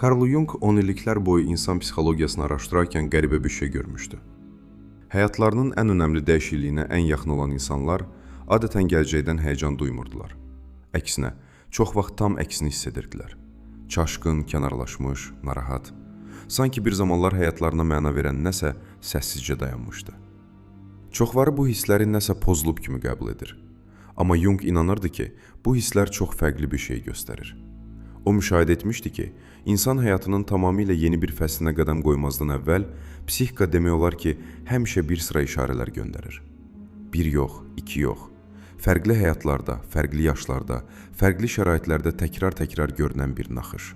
Carl Jung 10 illiklər boyu insan psixologiyasını araşdırarkən qəribə bir şey görmüşdü. Həyatlarının ən önəmli dəyişikliyinə ən yaxın olan insanlar adətən gələcəkdən həyəcan duymurdular. Əksinə, çox vaxt tam əksini hiss edirdilər. Çaşqın, kənarlaşmış, narahat. Sanki bir zamanlar həyatlarına məna verən nəsə səssizcə dayanmışdı. Çoxları bu hissləri nəsə pozulub kimi qəbul edir. Amma Jung inanırdı ki, bu hisslər çox fərqli bir şey göstərir. O müşahidə etmişdi ki, insan həyatının tamamilə yeni bir fəslinə qədəm qoymazdan əvvəl psixika demək olar ki, həmişə bir sıra işarələr göndərir. Bir yox, iki yox. Fərqli həyatlarda, fərqli yaşlarda, fərqli şəraitlərdə təkrar-təkrar görünən bir naxış.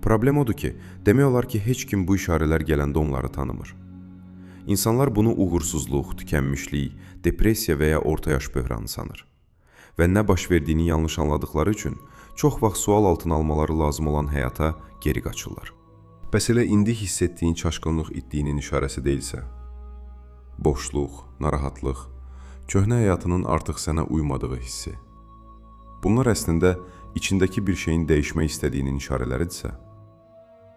Problem odur ki, demək olar ki, heç kim bu işarələr gələndə onları tanımır. İnsanlar bunu uğursuzluq, tükənmişlik, depressiya və ya orta yaş böhranı sanır. Və nə baş verdiyini yanlış anladıkları üçün çox vaxt sual altına almaları lazım olan həyata geri qaçırlar. Bəs elə indi hiss etdiyin çaşqınlıq itdiyinin işarəsi deyilsə, boşluq, narahatlıq, köhnə həyatının artıq sənə uymadığı hissi. Bunlar əslində içindəki bir şeyin dəyişmək istədiyinin işarələridirsə.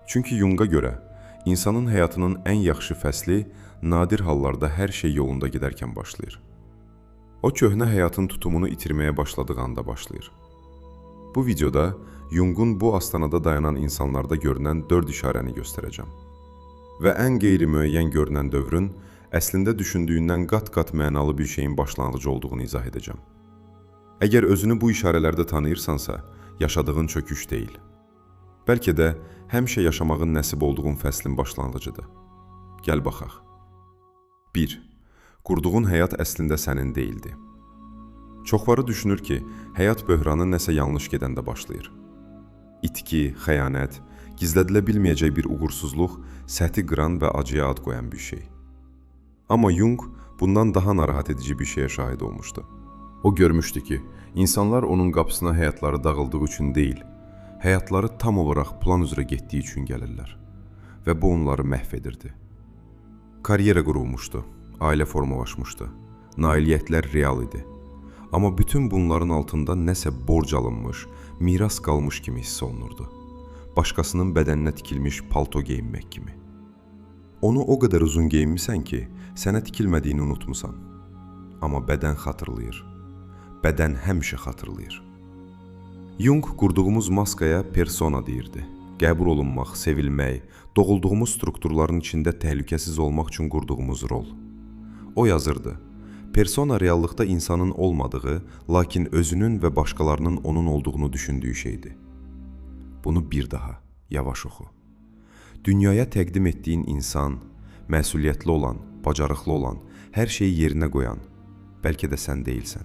Çünki Jung'a görə insanın həyatının ən yaxşı fəsli nadir hallarda hər şey yolunda gedərkən başlayır. O köhnə həyatın tutumunu itirməyə başladığı anda başlayır. Bu videoda Jung'un bu astanada dayanan insanlarda görünən 4 işarəni göstərəcəm. Və ən qeyri-müəyyən görünən dövrün əslində düşündüyündən qat-qat mənalı bir şeyin başlanğıcı olduğunu izah edəcəm. Əgər özünü bu işarələrdə tanıyırsansa, yaşadığın çöküş deyil. Bəlkə də həmişə yaşamağın nəsib olduğun fəslin başlanğıcıdır. Gəl baxaq. 1. Qurduğun həyat əslində sənin deyildi. Çoxları düşünür ki, həyat böhranı nəsə yanlış gedəndə başlayır. İtki, xəyanət, gizlədilə bilməyəcək bir uğursuzluq, səthi qıran və acıya ad qoyan bir şey. Amma Jung bundan daha narahat edici bir şeyə şahid olmuşdu. O görmüşdü ki, insanlar onun qapısına həyatları dağıldığı üçün deyil, həyatları tam olaraq plan üzrə getdiyi üçün gəlirlər və bu onları məhv edirdi. Karyera qurulmuşdu, ailə formalaşmışdı, nailiyyətlər real idi. Amma bütün bunların altında nəsə borc alınmış, miras qalmış kimi hiss olunurdu. Başqasının bədəninə tikilmiş palto geyinmək kimi. Onu o qədər uzun geyinmisən ki, sənə tikilmədiyini unutmusan. Amma bədən xatırlayır. Bədən həmişə xatırlayır. Jung qurduğumuz maskaya persona deyirdi. Qəbul olunmaq, sevilmək, doğulduğumuz strukturların içində təhlükəsiz olmaq üçün qurduğumuz rol. O yazırdı. Persona reallıqda insanın olmadığı, lakin özünün və başqalarının onun olduğunu düşündüyü şeydir. Bunu bir daha, yavaş oxu. Dünyaya təqdim etdiyin insan, məsuliyyətli olan, bacarıqlı olan, hər şeyi yerinə qoyan, bəlkə də sən deyilsən.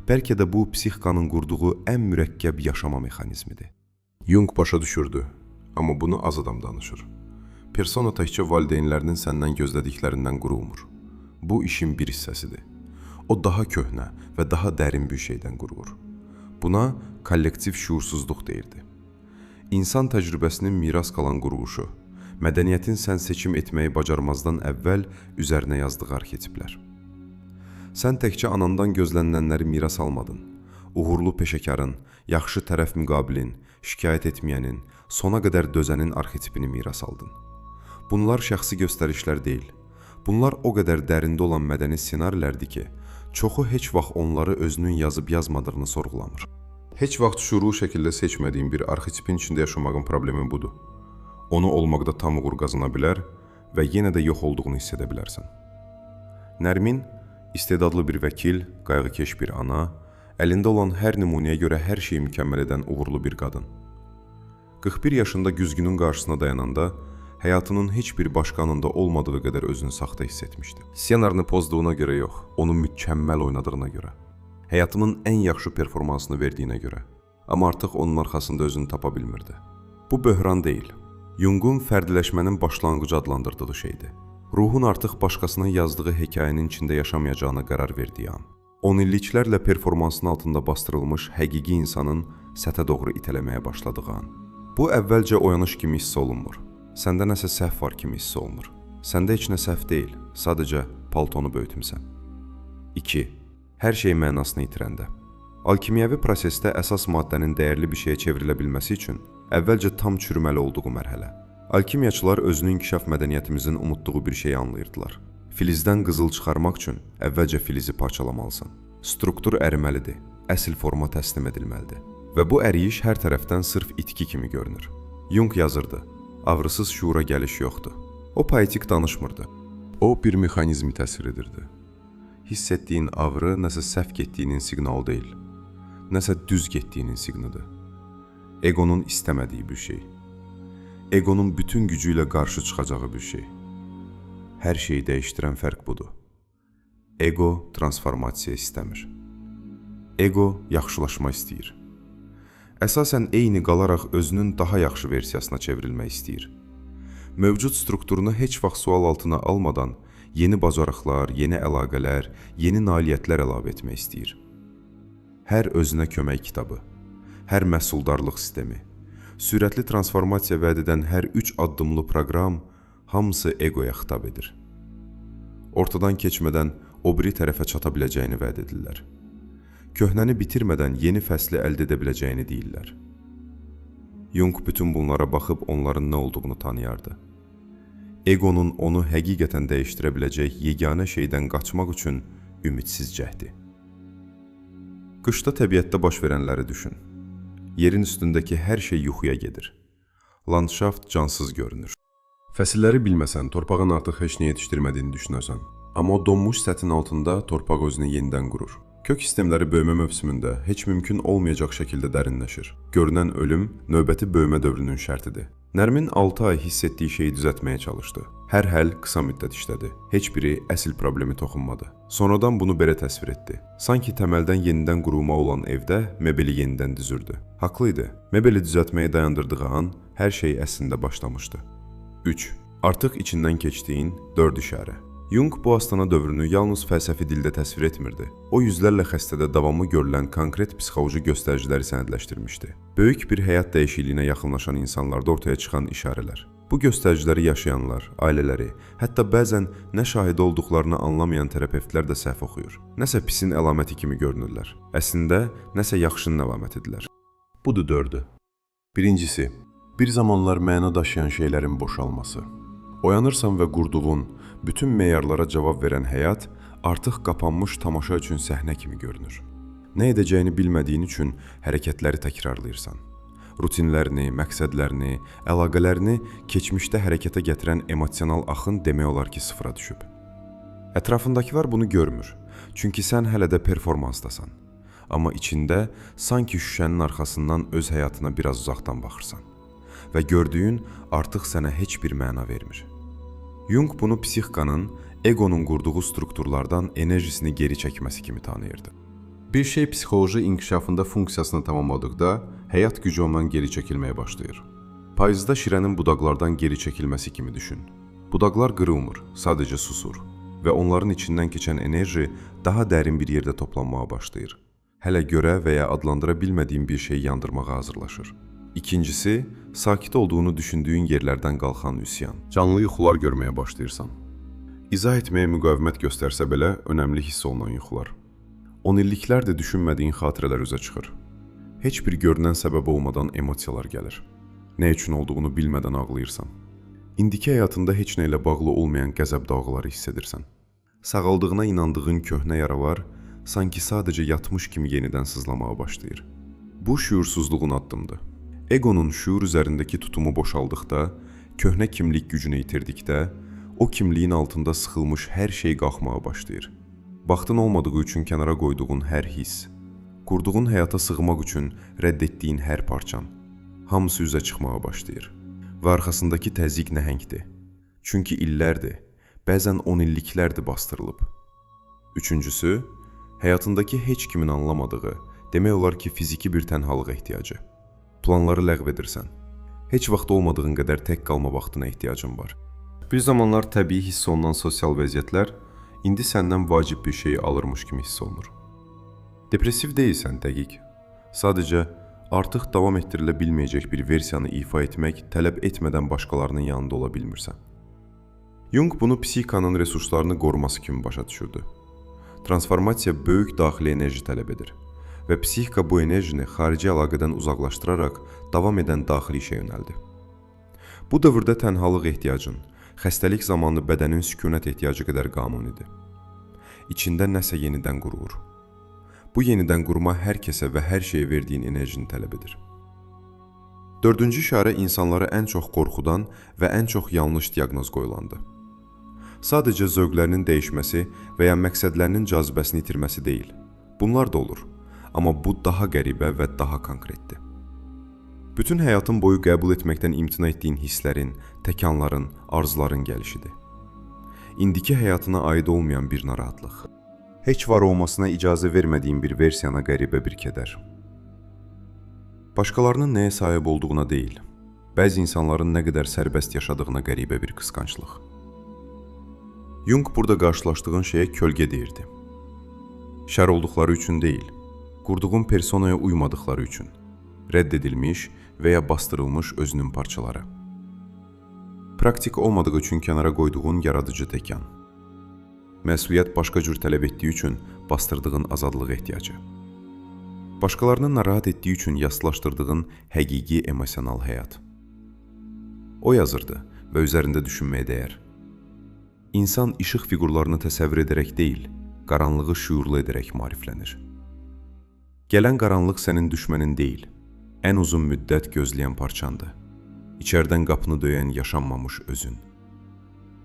Bəlkə də bu psixikanın qurduğu ən mürəkkəb yaşama mexanizmidir. Jung başa düşürdü, amma bunu az adam danışır. Persona təkcə valideynlərinin səndən gözlədiklərindən qurulmur. Bu işin bir hissəsidir. O daha köhnə və daha dərin bir şeydən qurulur. Buna kollektiv şuursuzluq deyirdi. İnsan təcrübəsinin miras qalan quruluşu, mədəniyyətin sən seçim etməyi bacarmazdan əvvəl üzərinə yazdığı arxetiplər. Sən təkcə anandan gözlənilənləri miras almadın. Uğurlu peşəkarın, yaxşı tərəf müqabilin, şikayət etməyənin, sona qədər dözənin arxetipini miras aldın. Bunlar şəxsi göstərişlər deyil. Bunlar o qədər dərində olan mədəni ssenarilərdir ki, çoxu heç vaxt onları özünün yazıb yazmadığını sorğulamır. Heç vaxt şuurlu şəkildə seçmədiyin bir arxetipin içində yaşamağın problemi budur. Onu olmaqda tam uğur qazana bilər və yenə də yox olduğunu hiss edə bilərsən. Nərmin, istedadlı bir vəkil, qayğıkeş bir ana, əlində olan hər nümunəyə görə hər şeyi mükəmməl edən uğurlu bir qadın. 41 yaşında güzgünün qarşısına dayananda, həyatının heç bir başqa anında olmadığı qədər özünü saxta hiss etmişdi. Ssenarını pozduğuna görə yox, onu mükəmməl oynadığına görə. Həyatının ən yaxşı performansını verdiyinə görə. Amma artıq onun arxasında özünü tapa bilmirdi. Bu böhran deyil. Jung'un fərdiləşmənin başlanğıcı adlandırdığı şeydir. Ruhun artıq başqasının yazdığı hekayənin içində yaşamayacağına qərar verdiyi an. 10 illiklərlə performansın altında bastırılmış həqiqi insanın sətə doğru itələməyə başladığı an. Bu əvvəlcə oyanış kimi hiss olunmur. Səndə nəsə səhv var kimi hiss olunur. Səndə heç nə səhv deyil, sadəcə paltonu böyütmüsən. 2. Hər şey mənasını itirəndə. Alkimiyəvi prosesdə əsas maddənin dəyərli bir şeyə çevrilə bilməsi üçün əvvəlcə tam çürüməli olduğu mərhələ. Alkimiyaçılar özünü inkişaf mədəniyyətimizin unutduğu bir şey anlayırdılar. Filizdən qızıl çıxarmaq üçün əvvəlcə filizi parçalamalısan. Struktur əriməlidir, əsl forma təslim edilməlidir. Və bu əriyiş hər tərəfdən sırf itki kimi görünür. Jung yazırdı, ağrısız şuura gəliş yoxdur. O poetik danışmırdı. O bir mexanizmi təsvir edirdi. Hiss etdiyin ağrı nəsə səhv getdiyinin siqnalı deyil, nəsə düz getdiyinin siqnalıdır. Egonun istəmədiyi bir şey. Egonun bütün gücü ilə qarşı çıxacağı bir şey. Hər şeyi dəyişdirən fərq budur. Ego transformasiya istəmir. Ego yaxşılaşma istəyir. Əsasən eyni qalaraq özünün daha yaxşı versiyasına çevrilmək istəyir. Mövcud strukturunu heç vaxt sual altına almadan yeni bacarıqlar, yeni əlaqələr, yeni nailiyyətlər əlavə etmək istəyir. Hər özünə kömək kitabı, hər məhsuldarlıq sistemi, sürətli transformasiya vəd edən hər 3 addımlı proqram hamısı egoya xitab edir. Ortadan keçmədən o biri tərəfə çata biləcəyini vəd edirlər. Köhnəni bitirmədən yeni fəsli əldə edə biləcəyini deyirlər. Jung bütün bunlara baxıb onların nə olduğunu tanıyardı. Egonun onu həqiqətən dəyişdirə biləcək yeganə şeydən qaçmaq üçün ümidsiz cəhdi. Qışda təbiətdə baş verənləri düşün. Yerin üstündəki hər şey yuxuya gedir. Landşaft cansız görünür. Fəsilləri bilməsən, torpağın artıq heç nə yetişdirmədiyini düşünəsən. Amma o donmuş sətin altında torpaq özünü yenidən qurur. Kök sistemləri böyümə mövsümündə heç mümkün olmayacaq şəkildə dərinləşir. Görünən ölüm növbəti böyümə dövrünün şərtidir. Nərmin 6 ay hiss etdiyi şeyi düzəltməyə çalışdı. Hər həll qısa müddət işlədi. Heç biri əsl problemi toxunmadı. Sonradan bunu belə təsvir etdi. Sanki təməldən yenidən qurulma olan evdə mebeli yenidən düzürdü. Haqlı idi. Mebeli düzəltməyi dayandırdığı an hər şey əslində başlamışdı. 3. Artıq içindən keçdiyin 4 işarə. Jung bu astana dövrünü yalnız fəlsəfi dildə təsvir etmirdi. O yüzlərlə xəstədə davamlı görülən konkret psixoloji göstəriciləri sənədləşdirmişdi. Böyük bir həyat dəyişikliyinə yaxınlaşan insanlarda ortaya çıxan işarələr. Bu göstəriciləri yaşayanlar, ailələri, hətta bəzən nə şahid olduqlarını anlamayan terapevtlər də səhv oxuyur. Nəsə pisin əlaməti kimi görünürlər. Əslində, nəsə yaxşının əlamətidirlər. Budur 4-ü. Birincisi, bir zamanlar məna daşıyan şeylərin boşalması. Oyanırsan və qurduğun, bütün meyarlara cavab verən həyat artıq qapanmış tamaşa üçün səhnə kimi görünür. Nə edəcəyini bilmədiyin üçün hərəkətləri təkrarlayırsan. Rutinlərini, məqsədlərini, əlaqələrini keçmişdə hərəkətə gətirən emosional axın demək olar ki, sıfıra düşüb. Ətrafındakılar bunu görmür, çünki sən hələ də performansdasan. Amma içində sanki şüşənin arxasından öz həyatına biraz uzaqdan baxırsan. Və gördüyün artıq sənə heç bir məna vermir. Jung bunu psixikanın, egonun qurduğu strukturlardan enerjisini geri çəkməsi kimi tanıyırdı. Bir şey psixoloji inkişafında funksiyasını tamamladıqda, həyat gücü ondan geri çəkilməyə başlayır. Payızda şirənin budaqlardan geri çəkilməsi kimi düşün. Budaqlar qırılmır, sadəcə susur və onların içindən keçən enerji daha dərin bir yerdə toplanmağa başlayır. Hələ görə və ya adlandıra bilmədiyin bir şeyi yandırmağa hazırlaşır. İkincisi, sakit olduğunu düşündüyün yerlərdən qalxan üsyan. Canlı yuxular görməyə başlayırsan. İzah etməyə müqavimət göstərsə belə önəmli hiss olunan yuxular. 10 illiklərdir düşünmədiyin xatirələr üzə çıxır. Heç bir görünən səbəb olmadan emosiyalar gəlir. Nə üçün olduğunu bilmədən ağlayırsan. İndiki həyatında heç nə ilə bağlı olmayan qəzəb dalğaları hiss edirsən. Sağaldığına inandığın köhnə yaralar sanki sadəcə yatmış kimi yenidən sızlamağa başlayır. Bu şüursuzluğun addımdır. Egonun şuur üzərindəki tutumu boşaldıqda, köhnə kimlik gücünü itirdikdə, o kimliyin altında sıxılmış hər şey qalxmağa başlayır. Vaxtın olmadığı üçün kənara qoyduğun hər hiss, qurduğun həyata sığmaq üçün rədd etdiyin hər parçan, hamısı üzə çıxmağa başlayır. Və arxasındakı təzyiq nəhəngdir. Çünki illərdir, bəzən 10 illiklərdir bastırılıb. Üçüncüsü, həyatındakı heç kimin anlamadığı, demək olar ki, fiziki bir tənhalıq ehtiyacı. Planları ləğv edirsən. Heç vaxt olmadığın qədər tək qalma vaxtına ehtiyacın var. Bir zamanlar təbii hiss olunan sosial vəziyyətlər indi səndən vacib bir şeyi alırmış kimi hiss olunur. Depressiv deyilsən dəqiq. Sadəcə artıq davam etdirilə bilməyəcək bir versiyanı ifa etmək tələb etmədən başqalarının yanında ola bilmirsən. Jung bunu psixikanın resurslarını qoruması kimi başa düşürdü. Transformasiya böyük daxili enerji tələb edir və psixika bu enerjini xarici əlaqədən uzaqlaşdıraraq davam edən daxili işə yönəldi. Bu dövrdə tənhalıq ehtiyacın, xəstəlik zamanı bədənin sükunət ehtiyacı qədər qanunidir. İçində nəsə yenidən qurulur. Bu yenidən qurma hər kəsə və hər şeyə verdiyin enerjini tələb edir. Dördüncü işarə insanları ən çox qorxudan və ən çox yanlış diaqnoz qoyulandı. Sadəcə zövqlərinin dəyişməsi və ya məqsədlərinin cazibəsini itirməsi deyil. Bunlar da olur, amma bu daha qəribə və daha konkretdir. Bütün həyatın boyu qəbul etməkdən imtina etdiyin hisslərin, təkanların, arzuların gəlişidir. İndiki həyatına aid olmayan bir narahatlıq. Heç var olmasına icazə vermədiyin bir versiyana qəribə bir kədər. Başqalarının nəyə sahib olduğuna deyil, bəzi insanların nə qədər sərbəst yaşadığına qəribə bir qısqanclıq. Jung burada qarşılaşdığın şeyə kölgə deyirdi. Şər olduqları üçün deyil, qurduğun personaya uymadıqları üçün, rədd edilmiş və ya bastırılmış özünün parçaları. Praktik olmadığı üçün kənara qoyduğun yaradıcı təkan. Məsuliyyət başqa cür tələb etdiyi üçün bastırdığın azadlıq ehtiyacı. Başqalarını narahat etdiyi üçün yaslaşdırdığın həqiqi emosional həyat. O yazırdı və üzərində düşünməyə dəyər. İnsan işıq fiqurlarını təsəvvür edərək deyil, qaranlığı şüurlu edərək maariflənir. Gələn qaranlıq sənin düşmənin deyil, ən uzun müddət gözləyən parçandır. İçərdən qapını döyən yaşanmamış özün.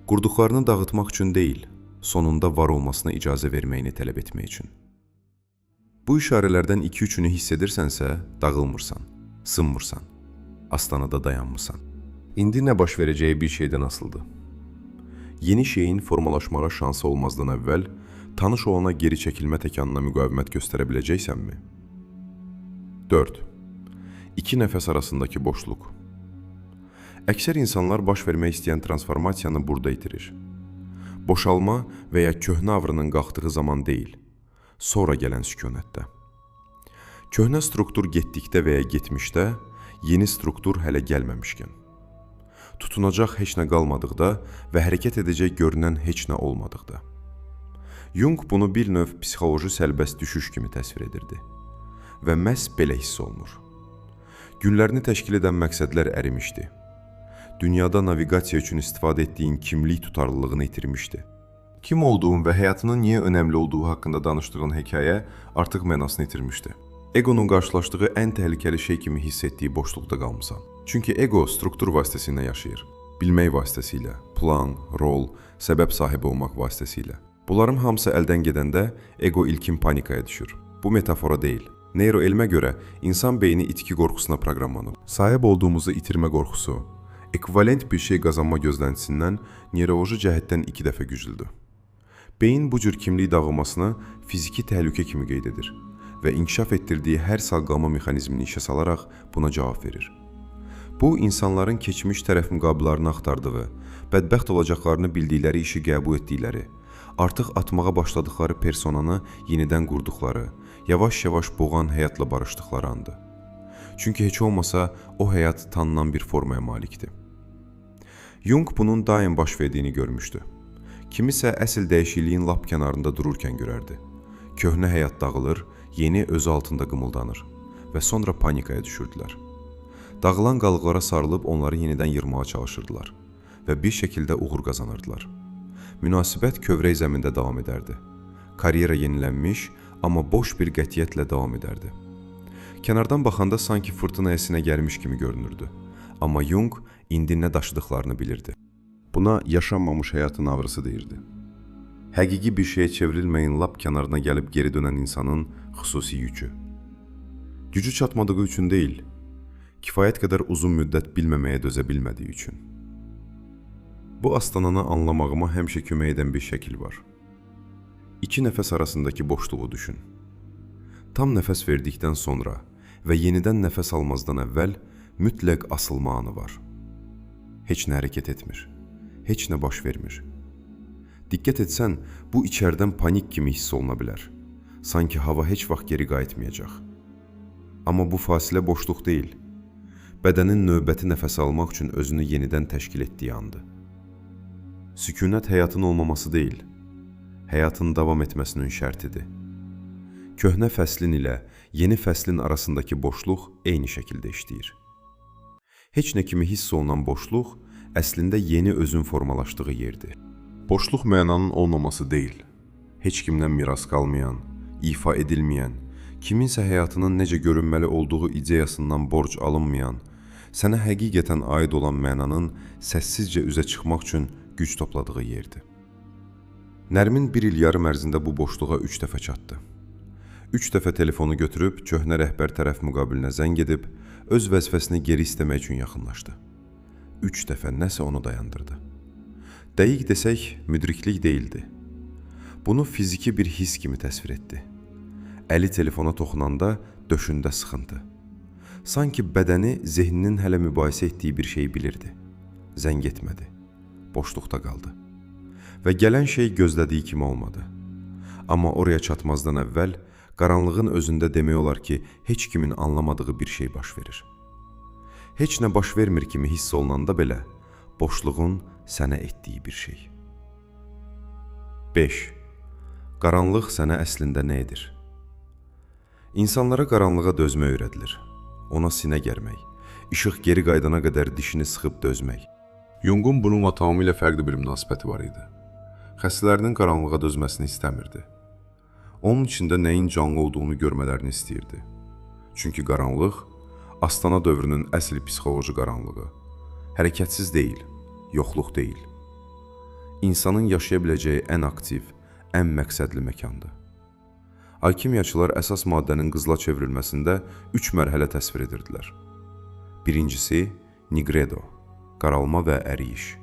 Qurduqlarını dağıtmaq üçün deyil, sonunda var olmasına icazə verməyini tələb etmək üçün. Bu işarələrdən 2-3-ünü hiss edirsənsə, dağılmırsan, sınmırsan, astanada dayanmırsan. İndi nə baş verəcəyi bir şeydən asılıdır. Yeni şeyin formalaşmağa şansı olmazdan əvvəl, tanış olana geri çəkilmə təkanına müqavimət göstərə biləcəksənmi? 4. 2 nəfəs arasındakı boşluq. Əksər insanlar baş vermək istəyən transformasiyanı burada itirir. Boşalma və ya köhnə avrının qalxdığı zaman deyil, sonra gələn sükunətdə. Köhnə struktur getdikdə və ya getmişdə, yeni struktur hələ gəlməmişkən. Tutunacaq heç nə qalmadıqda və hərəkət edəcək görünən heç nə olmadıqda. Jung bunu bir növ psixoloji sərbəst düşüş kimi təsvir edirdi və məhz belə hiss olunur. Günlərini təşkil edən məqsədlər ərimişdi. Dünyada naviqasiya üçün istifadə etdiyin kimlik tutarlılığını itirmişdi. Kim olduğun və həyatının niyə önəmli olduğu haqqında danışdığın hekayə artıq mənasını itirmişdi. Egonun qarşılaşdığı ən təhlükəli şey kimi hiss etdiyi boşluqda qalmısan. Çünki ego struktur vasitəsilə yaşayır. Bilmək vasitəsilə, plan, rol, səbəb sahibi olmaq vasitəsilə. Bunların hamısı əldən gedəndə ego ilkin panikaya düşür. Bu metafora deyil. Neyroelmə görə insan beyni itki qorxusuna proqramlanıb. Sahib olduğumuzu itirmə qorxusu, ekvivalent bir şey qazanma gözləntisindən neyroloji cəhətdən 2 dəfə güclüdür. Beyin bu cür kimlik dağılmasını fiziki təhlükə kimi qeyd edir və inkişaf etdirdiyi hər salqalma mexanizmini işə salaraq buna cavab verir. Bu, insanların keçmiş tərəf müqabilərini axtardığı, bədbəxt olacaqlarını bildikləri işi qəbul etdikləri, artıq atmağa başladıqları personanı yenidən qurduqları, yavaş-yavaş boğan həyatla barışdıqları andır. Çünki heç olmasa o həyat tanınan bir formaya malikdir. Jung bunun daim baş verdiyini görmüşdü. Kimisə əsl dəyişikliyin lap kənarında dururkən görərdi. Köhnə həyat dağılır, yeni özü altında qımıldanır və sonra panikaya düşürdülər. Dağılan qalıqlara sarılıb onları yenidən yırmağa çalışırdılar və bir şəkildə uğur qazanırdılar. Münasibət kövrək zəmində davam edərdi. Karyera yenilənmiş, amma boş bir qətiyyətlə davam edərdi. Kənardan baxanda sanki fırtına əsinə gəlmiş kimi görünürdü. Amma Jung indi nə daşıdıqlarını bilirdi. Buna yaşanmamış həyatın ağrısı deyirdi. Həqiqi bir şeyə çevrilməyin lap kənarına gəlib geri dönən insanın xüsusi yükü. Gücü çatmadığı üçün deyil, kifayət qədər uzun müddət bilməməyə dözə bilmədiyi üçün. Bu astananı anlamağıma həmişə kömək edən bir şəkil var. 2 nəfəs arasındakı boşluğu düşün. Tam nəfəs verdikdən sonra və yenidən nəfəs almazdan əvvəl mütləq asılma anı var. Heç nə hərəkət etmir, heç nə baş vermir. Diqqət etsən, bu içərdən panik kimi hiss oluna bilər. Sanki hava heç vaxt geri qayıtmayacaq. Amma bu fasilə boşluq deyil. Bədənin növbəti nəfəs almaq üçün özünü yenidən təşkil etdiyi andır. Sükunət həyatın olmaması deyil, həyatın davam etməsinin şərtidir. köhnə fəslin ilə yeni fəslin arasındakı boşluq eyni şəkildə işləyir. Heç nə kimi hiss olunan boşluq əslində yeni özün formalaşdığı yerdir. Boşluq mənanın olmaması deyil, heç kimdən miras qalmayan, ifa edilməyən, kiminsə həyatının necə görünməli olduğu ideyasından borc alınmayan, sənə həqiqətən aid olan mənanın səssizcə üzə çıxmaq üçün güc topladığı yerdir. Nərmin bir il yarım ərzində bu boşluğa 3 dəfə çatdı. 3 dəfə telefonu götürüb, köhnə rəhbər tərəf müqabilinə zəng edib, öz vəzifəsini geri istəmək üçün yaxınlaşdı. 3 dəfə nəsə onu dayandırdı. Dəqiq desək, müdriklik deyildi. Bunu fiziki bir his kimi təsvir etdi. Əli telefona toxunanda döşündə sıxıntı. Sanki bədəni zehninin hələ mübahisə etdiyi bir şey bilirdi. Zəng etmədi. Boşluqda qaldı. Və gələn şey gözlədiyi kimi olmadı. Amma oraya çatmazdan əvvəl qaranlığın özündə demək olar ki, heç kimin anlamadığı bir şey baş verir. Heç nə baş vermir kimi hiss olunanda belə, boşluğun sənə etdiyi bir şey. 5. Qaranlıq sənə əslində nə edir? İnsanlara qaranlığa dözmək öyrədilir. Ona sinə gərmək, işıq geri qaydana qədər dişini sıxıb dözmək. Jungun bununla tamamilə fərqli bir münasibəti var idi. Xəstələrinin qaranlığa dözməsini istəmirdi. Onun içində nəyin canlı olduğunu görmələrini istəyirdi. Çünki qaranlıq, Astana dövrünün əsl psixoloji qaranlığı. Hərəkətsiz deyil, yoxluq deyil. İnsanın yaşaya biləcəyi ən aktiv, ən məqsədli məkandır. Alkimiyaçılar əsas maddənin qızıla çevrilməsində 3 mərhələ təsvir edirdilər. Birincisi, nigredo, qaralma və əriyiş.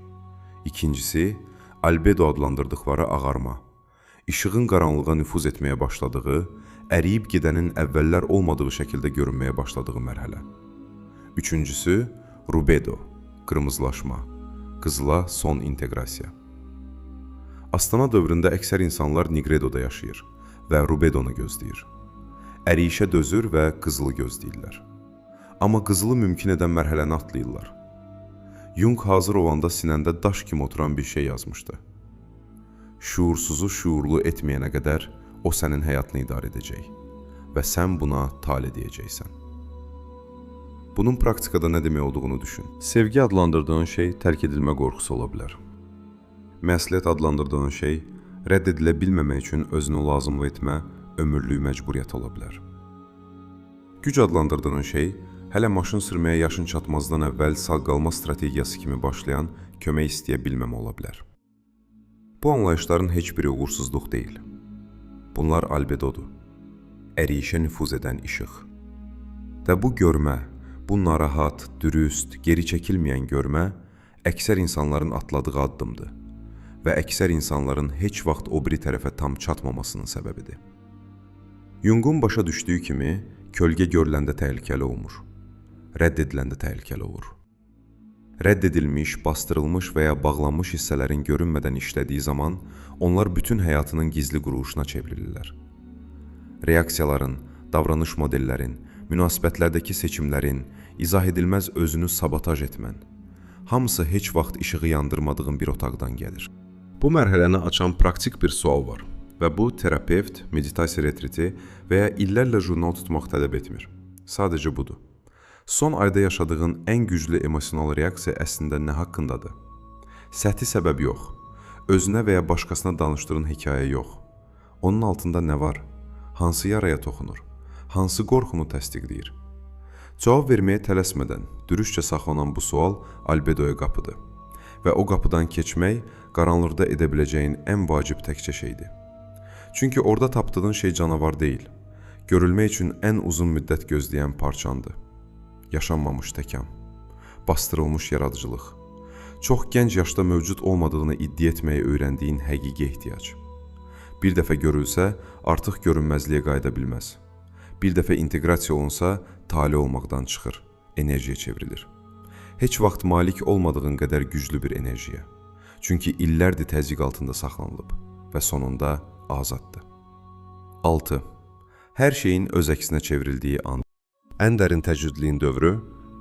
İkincisi, albedo adlandırdıqları ağarma. İşığın qaranlığa nüfuz etməyə başladığı, əriyib gedənin əvvəllər olmadığı şəkildə görünməyə başladığı mərhələ. Üçüncüsü, rubedo, qırmızılaşma, qızıla son inteqrasiya. Astana dövründə əksər insanlar nigredoda yaşayır və rubedonu gözləyir. Əriyişə dözür və qızılı gözləyirlər. Amma qızılı mümkün edən mərhələni atlayırlar. Jung hazır olanda sinəndə daş kimi oturan bir şey yazmışdı. Şuursuzu şuurlu etməyənə qədər o sənin həyatını idarə edəcək və sən buna tal edəcəksən. Bunun praktikada nə demək olduğunu düşün. Sevgi adlandırdığın şey tərk edilmə qorxusu ola bilər. Məsuliyyət adlandırdığın şey rədd edilə bilməmək üçün özünü lazımlı etmə, ömürlük məcburiyyət ola bilər. Güc adlandırdığın şey hələ maşın sürməyə yaşın çatmazdan əvvəl sağ qalma strategiyası kimi başlayan kömək istəyə bilməmə ola bilər. Bu anlayışların heç biri uğursuzluq deyil. Bunlar albedodur. Əriyişə nüfuz edən işıq. Və bu görmə, bu narahat, dürüst, geri çəkilməyən görmə əksər insanların atladığı addımdır və əksər insanların heç vaxt o biri tərəfə tam çatmamasının səbəbidir. Jungun başa düşdüyü kimi, kölgə görüləndə təhlükəli olmur. Rədd ediləndə təhlükəli olur. Rədd edilmiş, bastırılmış və ya bağlanmış hissələrin görünmədən işlədiyi zaman onlar bütün həyatının gizli quruluşuna çevrilirlər. Reaksiyaların, davranış modellərin, münasibətlərdəki seçimlərin, izah edilməz özünü sabotaj etmən, hamısı heç vaxt işığı yandırmadığın bir otaqdan gəlir. Bu mərhələni açan praktik bir sual var və bu terapevt, meditasiya retriti və ya illərlə jurnal tutmaq tələb etmir. Sadəcə budur. Son ayda yaşadığın ən güclü emosional reaksiya əslində nə haqqındadır? Səthi səbəb yox, özünə və ya başqasına danışdığın hekayə yox. Onun altında nə var? Hansı yaraya toxunur? Hansı qorxunu təsdiqləyir? Cavab verməyə tələsmədən, dürüstcə saxlanan bu sual albedoya qapıdır. Və o qapıdan keçmək qaranlıqda edə biləcəyin ən vacib təkcə şeydir. Çünki orada tapdığın şey canavar deyil, görülmək üçün ən uzun müddət gözləyən parçandır. Yaşanmamış təkan, bastırılmış yaradıcılıq, çox gənc yaşda mövcud olmadığını iddia etməyə öyrəndiyin həqiqi ehtiyac. Bir dəfə görülsə, artıq görünməzliyə qayıda bilməz. Bir dəfə inteqrasiya olunsa, tali olmaqdan çıxır, enerjiyə çevrilir. Heç vaxt malik olmadığın qədər güclü bir enerjiyə. Çünki illərdir təzyiq altında saxlanılıb və sonunda azaddır. 6. Hər şeyin öz əksinə çevrildiyi an. Ən dərin təcrüdliyin dövrü,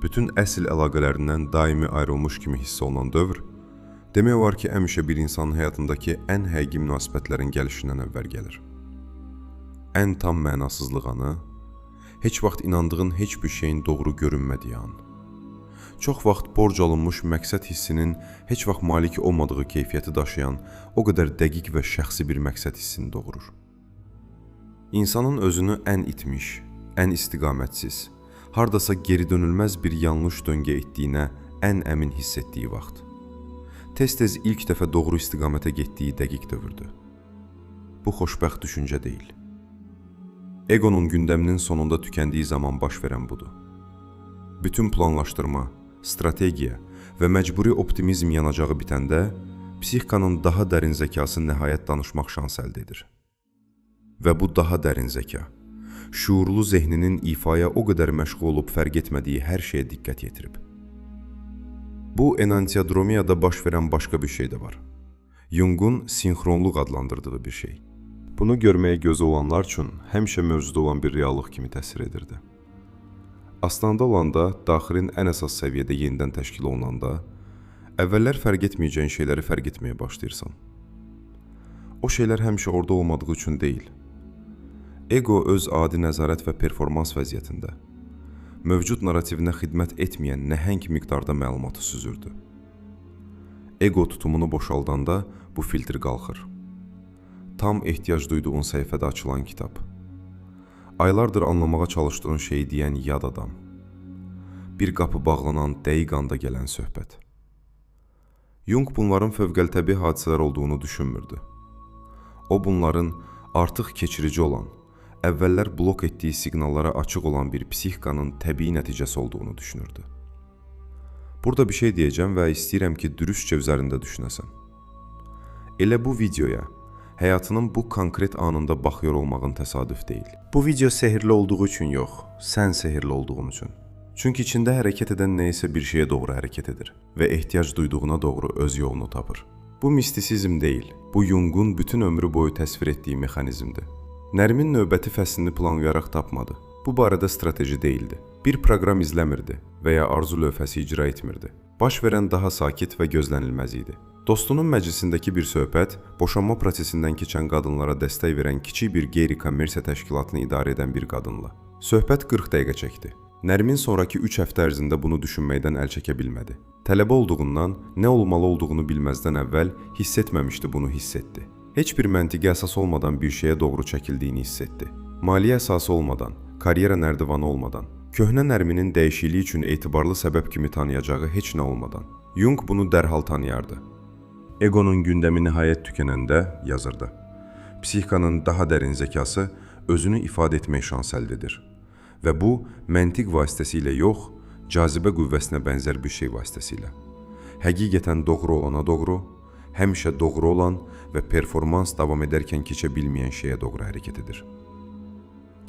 bütün əsl əlaqələrindən daimi ayrılmış kimi hiss olunan dövr, demək olar ki, həmişə bir insanın həyatındakı ən həqiqi münasibətlərin gəlişindən əvvəl gəlir. ən tam mənasızlıq anı, heç vaxt inandığın heç bir şeyin doğru görünmədiyi an. Çox vaxt borc alınmış məqsəd hissinin heç vaxt malik olmadığı keyfiyyəti daşıyan o qədər dəqiq və şəxsi bir məqsəd hissini doğurur. İnsanın özünü ən itmiş, ən istiqamətsiz, hardasa geri dönülməz bir yanlış döngə etdiyinə ən əmin hiss etdiyi vaxt. Tez-tez ilk dəfə doğru istiqamətə getdiyi dəqiq dövrdür. Bu xoşbəxt düşüncə deyil. Egonun gündəminin sonunda tükəndiyi zaman baş verən budur. Bütün planlaşdırma, strategiya və məcburi optimizm yanacağı bitəndə, psixikanın daha dərin zəkası nəhayət danışmaq şansı əldə edir. Və bu daha dərin zəka, şuurlu zehninin ifaya o qədər məşğul olub fərq etmədiyi hər şeyə diqqət yetirib. Bu, enantiodromiyada baş verən başqa bir şey də var. Jung'un sinxronluq adlandırdığı bir şey. Bunu görməyə gözü olanlar üçün həmişə mövcud olan bir reallıq kimi təsir edirdi. Aslanda olanda, daxilin ən əsas səviyyədə yenidən təşkil olunanda, əvvəllər fərq etməyəcəyin şeyləri fərq etməyə başlayırsan. O şeylər həmişə orada olmadığı üçün deyil. Ego öz adi nəzarət və performans vəziyyətində, mövcud narrativinə xidmət etməyən nəhəng miqdarda məlumatı süzürdü. Ego tutumunu boşaldanda bu filtr qalxır. Tam ehtiyac duyduğun səhifədə açılan kitab. Aylardır anlamağa çalışdığın şeyi deyən yad adam. Bir qapı bağlanan dəqiq anda gələn söhbət. Jung bunların fövqəltəbii hadisələr olduğunu düşünmürdü. O bunların artıq keçirici olan, əvvəllər blok etdiyi siqnallara açıq olan bir psixikanın təbii nəticəsi olduğunu düşünürdü. Burada bir şey deyəcəm və istəyirəm ki, dürüstcə üzərində düşünəsən. Elə bu videoya, həyatının bu konkret anında baxıyor olmağın təsadüf deyil. Bu video sehirli olduğu üçün yox, sən sehirli olduğun üçün. Çünki içində hərəkət edən nəyəsə bir şeyə doğru hərəkət edir və ehtiyac duyduğuna doğru öz yolunu tapır. Bu mistisizm deyil, bu Jung'un bütün ömrü boyu təsvir etdiyi mexanizmdir. Nərmin növbəti fəslini planlayaraq tapmadı. Bu barədə strateji deyildi. Bir proqram izləmirdi və ya arzu lövhəsi icra etmirdi. Baş verən daha sakit və gözlənilməz idi. Dostunun məclisindəki bir söhbət, boşanma prosesindən keçən qadınlara dəstək verən kiçik bir qeyri-kommersiya təşkilatını idarə edən bir qadınla. Söhbət 40 dəqiqə çəkdi. Nərmin sonraki 3 həftə ərzində bunu düşünməkdən əl çəkə bilmədi. Tələbə olduğundan, nə olmalı olduğunu bilməzdən əvvəl hiss etməmişdi, bunu hiss etdi. Heç bir məntiqi əsas olmadan bir şeyə doğru çəkildiyini hiss etdi. Maliyyə əsası olmadan, karyera nərdivanı olmadan, köhnə Nərminin dəyişikliyi üçün etibarlı səbəb kimi tanıyacağı heç nə olmadan. Jung bunu dərhal tanıyardı. Egonun gündəmi nəhayət tükənəndə yazırdı. Psixikanın daha dərin zəkası özünü ifadə etmək şansı əldə edir. Və bu, məntiq vasitəsilə yox, cazibə qüvvəsinə bənzər bir şey vasitəsilə. Həqiqətən doğru olana doğru, həmişə doğru olan və performans davam edərkən keçə bilməyən şeyə doğru hərəkət edir.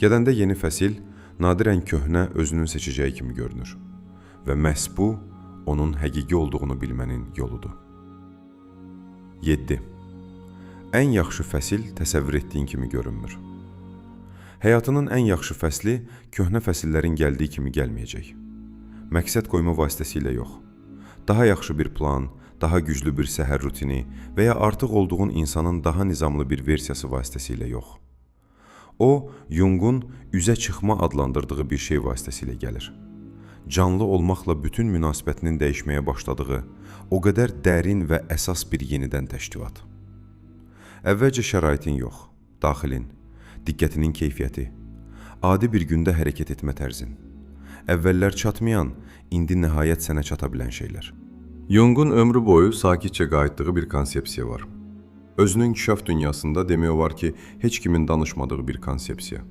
Gedəndə yeni fəsil nadirən köhnə özünün seçəcəyi kimi görünür və məhz bu, onun həqiqi olduğunu bilmənin yoludur. 7. Ən yaxşı fəsil təsəvvür etdiyin kimi görünmür. Həyatının ən yaxşı fəsli köhnə fəsillərin gəldiyi kimi gəlməyəcək. Məqsəd qoyma vasitəsilə yox. Daha yaxşı bir plan, daha güclü bir səhər rutini və ya artıq olduğun insanın daha nizamlı bir versiyası vasitəsilə yox. O, Jung'un üzə çıxma adlandırdığı bir şey vasitəsilə gəlir. Canlı olmaqla bütün münasibətinin dəyişməyə başladığı, o qədər dərin və əsas bir yenidən təşkilat. Əvvəlcə şəraitin yox, daxilin, diqqətinin keyfiyyəti, adi bir gündə hərəkət etmə tərzin, əvvəllər çatmayan, indi nəhayət sənə çata bilən şeylər. Jung'un ömrü boyu sakitcə qayıtdığı bir konsepsiya var. Özünün inkişaf dünyasında demək olar ki, heç kimin danışmadığı bir konsepsiya.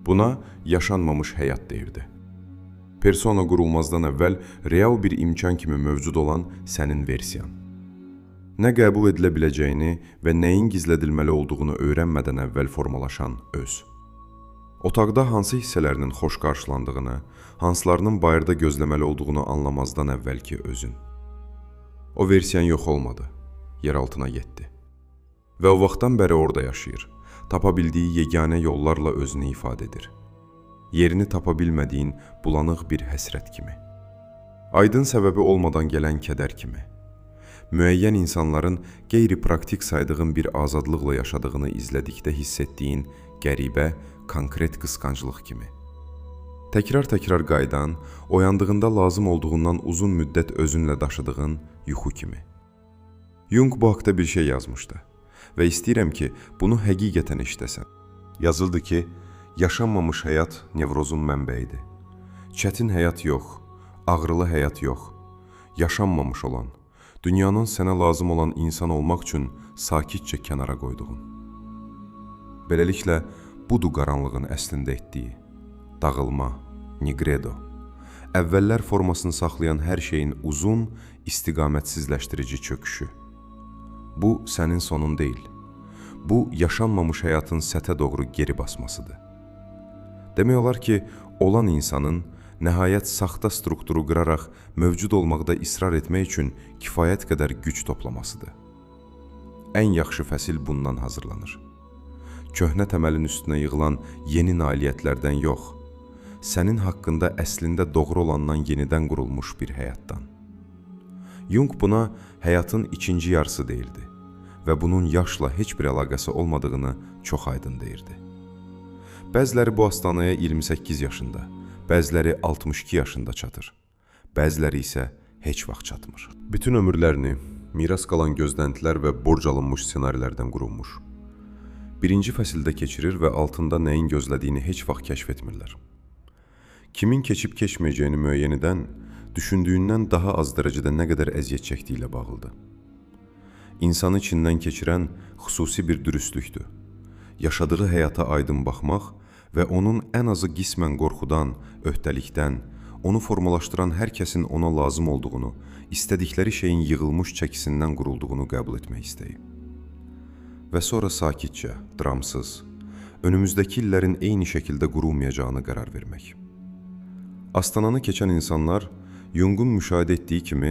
Buna yaşanmamış həyat deyirdi. Persona qurulmazdan əvvəl real bir imkan kimi mövcud olan sənin versiyan. Nə qəbul edilə biləcəyini və nəyin gizlədilməli olduğunu öyrənmədən əvvəl formalaşan öz. Otaqda hansı hissələrinin xoş qarşılandığını, hansılarının bayırda gözləməli olduğunu anlamazdan əvvəlki özün. O versiyan yox olmadı, yer altına getdi. Və o vaxtdan bəri orada yaşayır, tapa bildiyi yeganə yollarla özünü ifadə edir. Yerini tapa bilmədiyin bulanıq bir həsrət kimi. Aydın səbəbi olmadan gələn kədər kimi. Müəyyən insanların qeyri-praktik saydığın bir azadlıqla yaşadığını izlədikdə hiss etdiyin qəribə, konkret qısqanclıq kimi. Təkrar-təkrar qaydan, oyandığında lazım olduğundan uzun müddət özünlə daşıdığın yuxu kimi. Jung bu haqda bir şey yazmışdı və istəyirəm ki, bunu həqiqətən eşidəsən. Yazıldı ki, yaşanmamış həyat nevrozun mənbəyidir. Çətin həyat yox, ağrılı həyat yox, yaşanmamış olan, dünyanın sənə lazım olan insan olmaq üçün sakitcə kənara qoyduğun. Beləliklə, budur qaranlığın əslində etdiyi. Dağılma, nigredo. Əvvəllər formasını saxlayan hər şeyin uzun, istiqamətsizləşdirici çöküşü. Bu, sənin sonun deyil. Bu, yaşanmamış həyatın sətə doğru geri basmasıdır. Demək olar ki, olan insanın nəhayət saxta strukturu qıraraq mövcud olmaqda israr etmək üçün kifayət qədər güc toplamasıdır. Ən yaxşı fəsil bundan hazırlanır. Köhnə təməlin üstünə yığılan yeni nailiyyətlərdən yox, sənin haqqında əslində doğru olandan yenidən qurulmuş bir həyatdan. Jung buna həyatın ikinci yarısı deyirdi və bunun yaşla heç bir əlaqəsi olmadığını çox aydın deyirdi. Bəziləri bu astanaya 28 yaşında, bəziləri 62 yaşında çatır, bəziləri isə heç vaxt çatmır. Bütün ömürlərini miras qalan gözləntilər və borc alınmış ssenarilərdən qurulmuş. Birinci fəsildə keçirir və altında nəyin gözlədiyini heç vaxt kəşf etmirlər. Kimin keçib keçməyəcəyini müəyyən edən, düşündüyündən daha az dərəcədə nə qədər əziyyət çəkdiyi ilə bağlıdır. İnsanı içindən keçirən xüsusi bir dürüstlükdür. Yaşadığı həyata aydın baxmaq və onun ən azı qismən qorxudan, öhdəlikdən, onu formalaşdıran hər kəsin ona lazım olduğunu, istədikləri şeyin yığılmış çəkisindən qurulduğunu qəbul etmək istəyib. Və sonra sakitcə, dramsız, önümüzdəki illərin eyni şəkildə qurulmayacağını qərar vermək. Astananı keçən insanlar, Jungun müşahidə etdiyi kimi,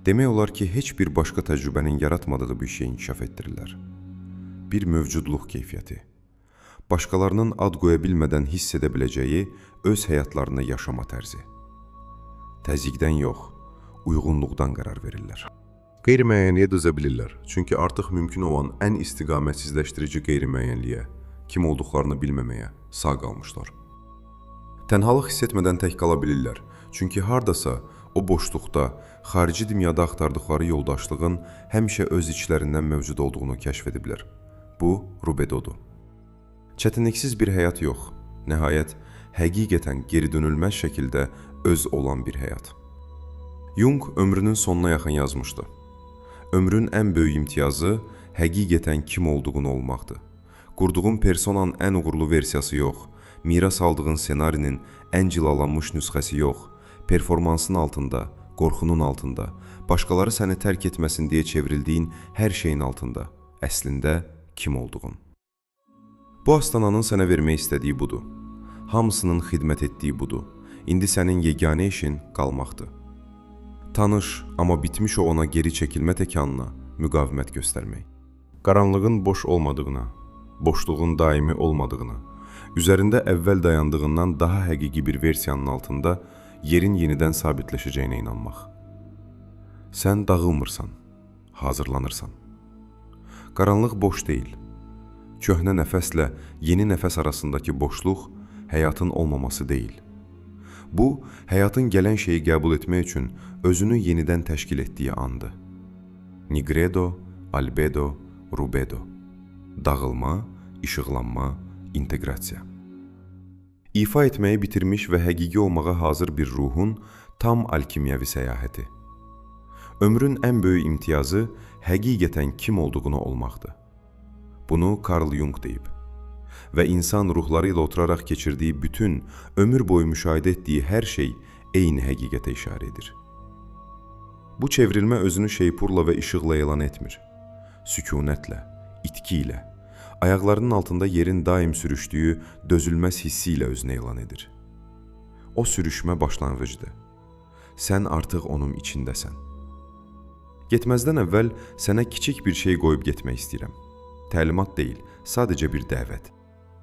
demək olar ki, heç bir başqa təcrübənin yaratmadığı bir şey inkişaf etdirirlər. Bir mövcudluq keyfiyyəti. Başqalarının ad qoya bilmədən hiss edə biləcəyi öz həyatlarını yaşama tərzi. Təzyiqdən yox, uyğunluqdan qərar verirlər. Qeyri-müəyyənliyə dözə bilirlər, çünki artıq mümkün olan ən istiqamətsizləşdirici qeyri-müəyyənliyə, kim olduqlarını bilməməyə sağ qalmışlar. Tənhalıq hiss etmədən tək qala bilirlər, çünki hardasa o boşluqda, xarici dünyada axtardıqları yoldaşlığın həmişə öz içlərindən mövcud olduğunu kəşf ediblər. Bu, rubedodur. Çətinliksiz bir həyat yox, nəhayət, həqiqətən geri dönülməz şəkildə öz olan bir həyat. Jung ömrünün sonuna yaxın yazmışdı. Ömrün ən böyük imtiyazı həqiqətən kim olduğunu olmaqdır. Qurduğun personanın ən uğurlu versiyası yox, miras aldığın senarinin ən cilalanmış nüsxəsi yox, performansın altında, qorxunun altında, başqaları səni tərk etməsin deyə çevrildiyin hər şeyin altında, əslində kim olduğun. Bu astananın sənə vermək istədiyi budur. Hamısının xidmət etdiyi budur. İndi sənin yeganə işin qalmaqdır. Tanış, amma bitmiş o ona geri çəkilmə təkanına müqavimət göstərmək. Qaranlığın boş olmadığına, boşluğun daimi olmadığına, üzərində əvvəl dayandığından daha həqiqi bir versiyanın altında yerin yenidən sabitləşəcəyinə inanmaq. Sən dağılmırsan, hazırlanırsan. Qaranlıq boş deyil. Köhnə nəfəslə yeni nəfəs arasındakı boşluq həyatın olmaması deyil. Bu, həyatın gələn şeyi qəbul etmək üçün özünü yenidən təşkil etdiyi andır. Nigredo, albedo, rubedo. Dağılma, işıqlanma, inteqrasiya. İfa etməyi bitirmiş və həqiqi olmağa hazır bir ruhun tam alkimiyəvi səyahəti. Ömrün ən böyük imtiyazı həqiqətən kim olduğunu olmaqdır. Bunu Carl Jung deyib. Və insan ruhları ilə oturaraq keçirdiyi bütün, ömür boyu müşahidə etdiyi hər şey eyni həqiqətə işarə edir. Bu çevrilmə özünü şeypurla və işıqla elan etmir. Sükunətlə, itki ilə, ayaqlarının altında yerin daim sürüşdüyü dözülməz hissi ilə özünü elan edir. O sürüşmə başlanğıcdır. Sən artıq onun içindəsən. Getməzdən əvvəl sənə kiçik bir şey qoyub getmək istəyirəm. Təlimat deyil, sadəcə bir dəvət.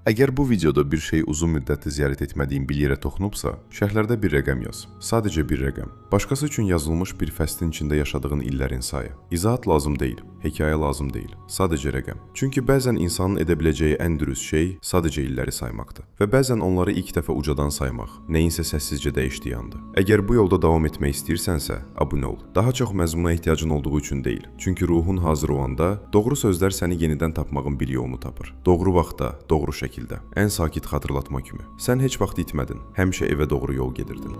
Əgər bu videoda bir şey uzun müddətli ziyarət etmədiyin bir yerə toxunubsa, şərhlərdə bir rəqəm yaz. Sadəcə bir rəqəm. Başqası üçün yazılmış bir fəslin içində yaşadığın illərin sayı. İzahat lazım deyil. Hekayə lazım deyil, sadəcə rəqəm. Çünki bəzən insanın edə biləcəyi ən dürüst şey sadəcə illəri saymaqdır. Və bəzən onları ilk dəfə ucadan saymaq, nəyinsə səssizcə dəyişdiyi andır. Əgər bu yolda davam etmək istəyirsənsə, abunə ol. Daha çox məzmuna ehtiyacın olduğu üçün deyil. Çünki ruhun hazır olanda, doğru sözlər səni yenidən tapmağın bir yolunu tapır. Doğru vaxtda, doğru şəkildə, ən sakit xatırlatma kimi. Sən heç vaxt itmədin, həmişə evə doğru yol gedirdin.